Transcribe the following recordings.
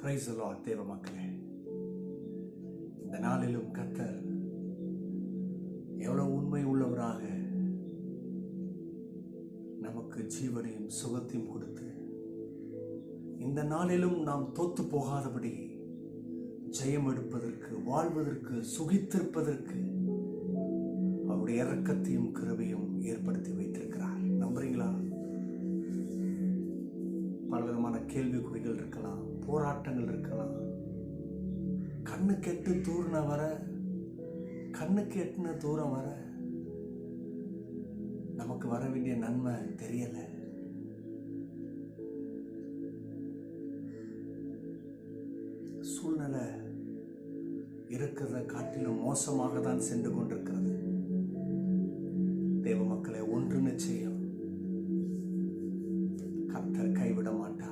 Praise the Lord. தேவ மக்களே, இந்த நாளிலும் கர்த்தர் எவ்வளவு உண்மை உள்ளவராக நமக்கு ஜீவனையும் சுகத்தையும் கொடுத்து இந்த நாளிலும் நாம் தோத்து போகாதபடி ஜெயம் எடுப்பதற்கு, வாழ்வதற்கு, சுகித்திருப்பதற்கு அவருடைய இரக்கத்தையும் கிருபையும் ஏற்படுத்தி வைத்திருக்கிறார். நம்புறீங்களா? பலவிதமான கேள்விக்குறிகள் இருக்கலாம், போராட்டங்கள் இருக்கலாம். கண்ணுக்கு எட்டுன தூரம் வர நமக்கு வர வேண்டிய நன்மை தெரியல. சூழ்நிலை இருக்கிறத காட்டிலும் மோசமாக தான் சென்று கொண்டிருக்கிறது. தேவ மக்களை, ஒன்று நிச்சயம், கர்த்தர் கைவிட மாட்டார்.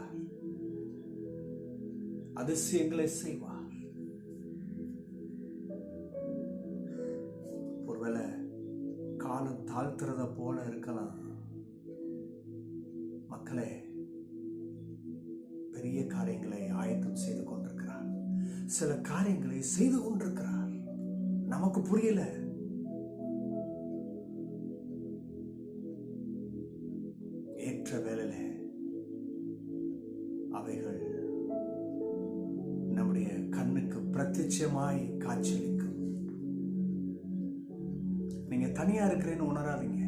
அதிசயங்களை செய்வார். ஒருவேளை காலம் தாழ்த்துறத போல இருக்கலாம். மக்களே, பெரிய காரியங்களை ஆயத்தம் செய்து கொண்டிருக்கிறார். சில காரியங்களை செய்து கொண்டிருக்கிறார். நமக்கு புரியல. ஏற்ற வேளையில அவைகள் நம்முடைய கண்ணுக்கு பிரத்யட்சமாய் காட்சியளிக்கும். நீங்க தனியா இருக்கிறேன்னு உணராதீங்க.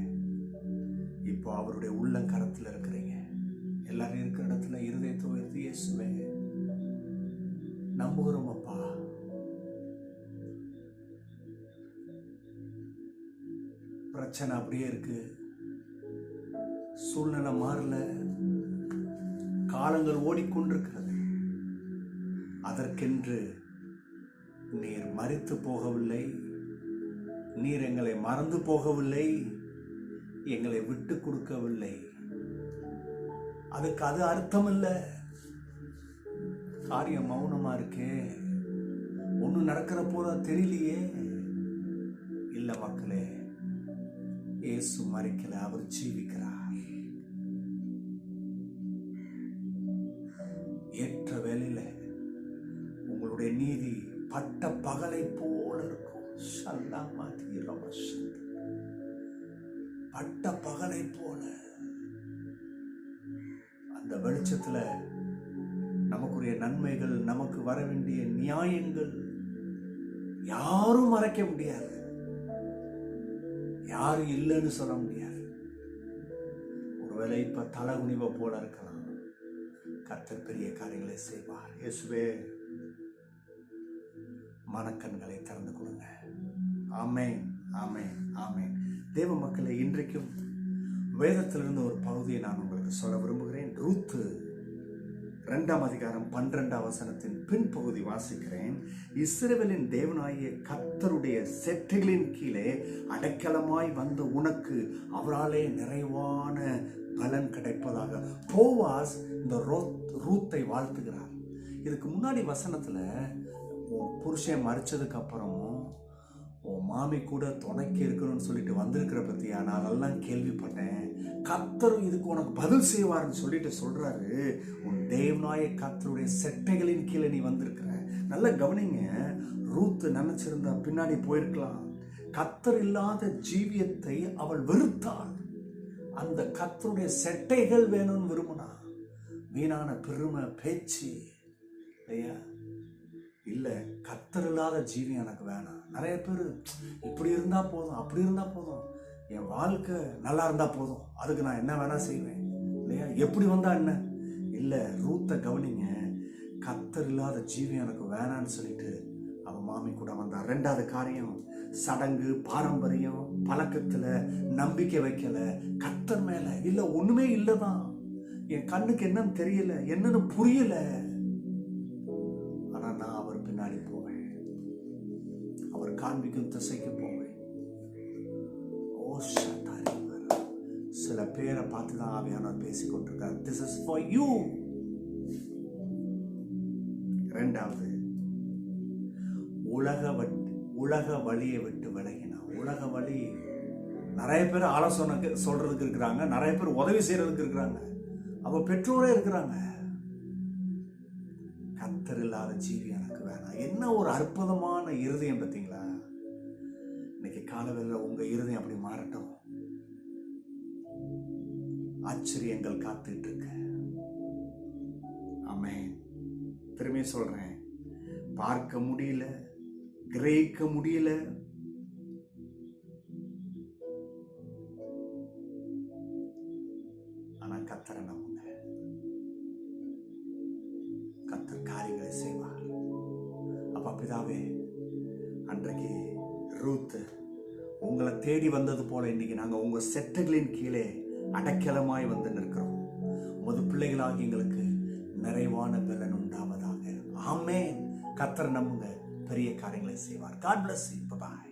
இப்போ அவருடைய உள்ளங்கரத்தில் இருக்கிறீங்க. எல்லாரும் இருக்கிற இடத்துல இருதயத்தை உயர்த்தி, இயேசுவே நம்புகிறோம் அப்பா, பிரச்சனை அப்படியே இருக்கு, சூழ்நிலை மாறல, காலங்கள் ஓடிக்கொண்டிருக்கிறது. அதற்கென்று நீர் மரித்து போகவில்லை, நீர் எங்களை மறந்து போகவில்லை, எங்களை விட்டு கொடுக்கவில்லை. அதுக்கு அது அர்த்தம் இல்லை. காரியம் மௌனமா இருக்கே, ஒன்னும் நடக்கிற போதா தெரியலையே. இல்ல மக்களே, இயேசு மரிக்கல, அவர் ஜீவிக்கிறார். ஏற்ற வேளையில உங்களுடைய நீதி பட்ட பகலை போல இருக்கும். பட்ட பகலை போல அந்த வெளிச்சத்துல நமக்குரிய நன்மைகள், நமக்கு வர வேண்டிய நியாயங்கள் யாரும் மறைக்க முடியாது. யாரும் இல்லைன்னு சொல்ல முடியாது. ஒருவேளை இப்ப தலகுனிவ போல இருக்கலாம். கர்த்தர் பெரிய காரியங்களை செய்வார். இயேசுவே, மனக்கண்களை திறந்து கொடுங்க. ஆமென், ஆமென், ஆமென். தேவ மக்களை, இன்றைக்கும் வேதத்திலிருந்து ஒரு பகுதியை நான் உங்களுக்கு சொல்ல விரும்புகிறேன். ரூத்து 2ஆம் அதிகாரம் 12ஆம் வசனத்தின் பின்பகுதி வாசிக்கிறேன். இஸ்ரவேலின் தேவனாகிய கர்த்தருடைய செட்டைகளின் கீழே அடைக்கலமாய் வந்த உனக்கு அவராலே நிறைவான பலன் கிடைப்பதாக. போவாஸ் இந்த ரூத்தை வாழ்த்துகிறார். இதுக்கு முன்னாடி வசனத்துல, உன் புருஷன் மறிச்சதுக்கு அப்புறமும் உன் மாமி கூட துணைக்கு இருக்கணும்னு சொல்லிட்டு வந்திருக்கிற பத்தியா நான் அதெல்லாம் கேள்விப்பட்டேன். கர்த்தரும் இதுக்கு உனக்கு பதில் செய்வார்னு சொல்லிட்டு சொல்றாரு. உன் தேவனாய கர்த்தருடைய செட்டைகளின் கீழே நீ வந்திருக்கிற. நல்ல கவனிங்க. ரூத் நினைச்சிருந்தா பின்னாடி போயிருக்கலாம். கர்த்தர் இல்லாத ஜீவியத்தை அவள் வெறுத்தாள். அந்த கர்த்தருடைய செட்டைகள் வேணும்னு விரும்பினா. வீணான பெருமை பேச்சு இல்லையா? இல்லை, கர்த்தர் இல்லாத ஜீவியம் எனக்கு வேணாம். நிறைய பேர் இப்படி இருந்தா போதும், அப்படி இருந்தா போதும், என் வாழ்க்கை நல்லா இருந்தா போதும், அதுக்கு நான் என்ன வேணா செய்வேன் இல்லையா? எப்படி வந்தா என்ன? இல்லை, ரூத்தை கவனிங்க. கர்த்தர் இல்லாத ஜீவியம் எனக்கு வேணான்னு சொல்லிட்டு அவன் மாமி கூட வந்தான். 2வது காரியம், சடங்கு, பாரம்பரியம், பழக்கத்துல நம்பிக்கை வைக்கல. கர்த்தர் மேல இல்ல, ஒண்ணுமே இல்லதான். என் கண்ணுக்கு என்னன்னு தெரியல, என்னன்னு புரியல, ஆனா நான் அவர் பின்னாடி போவேன், அவர் காண்பிக்கும் திசைக்கு போவேன். ஓ சத்தாரி, சில பேரை பார்த்துதான் ஆவியானவர் பேசிக் கொண்டிருக்கார். This is for you. 2வது, உலக வழியை விட்டு விலகினான். உலக வழி, நிறைய பேர் ஆலோசனை சொல்றதுக்கு இருக்கிறாங்க, நிறைய பேர் உதவி செய்யறதுக்கு இருக்கிறாங்க, அவ பெற்றோரே இருக்கிறாங்க. கர்த்தர் இல்லாத ஜீவி எனக்கு வேணாம். என்ன ஒரு அற்புதமான இருதயம் பார்த்தீங்களா? இன்னைக்கு காலவெளியில் உங்க இருதயம் அப்படி மாறட்டும். ஆச்சரியங்கள் காத்துட்டு இருக்கு. ஆமென். திரும்பி சொல்றேன், பார்க்க முடியல, கிரகிக்க முடியல, ஆனா கர்த்தரை நம்புங்க. கர்த்தர் காரியங்களை செய்வார். அப்பா பிதாவே, அன்றைக்கு ரூத் உங்களை தேடி வந்தது போல இன்னைக்கு நாங்கள் உங்க செட்டுகளின் கீழே அடைக்கலமாய் வந்து நிற்கிறோம். உமது பிள்ளைகளாகி எங்களுக்கு நிறைவான பலன் உண்டாவதாக. ஆமென். கர்த்தர் நம்புங்க, பெரிய காரியங்களை செய்வார். God bless you. Bye bye.